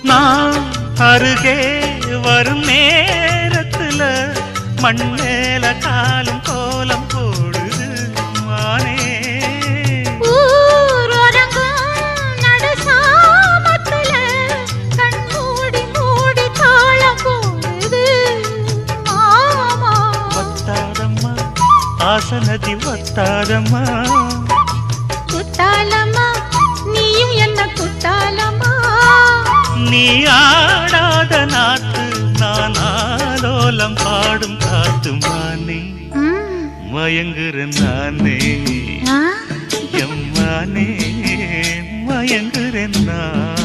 நான் அருகே வரும் நேரத்துல மண்ணேல காலும் கோலம் போடுது மானே. ஆசனதி வத்தாதம்மா குத்தாலம்மா நீயும் என்ன குத்தாலம்மா. நீ ஆடாத நாத்து நான் ஆலோலம் பாடும் காத்து மானே. மயங்குற நானே எம்மானே மயங்குற நான்.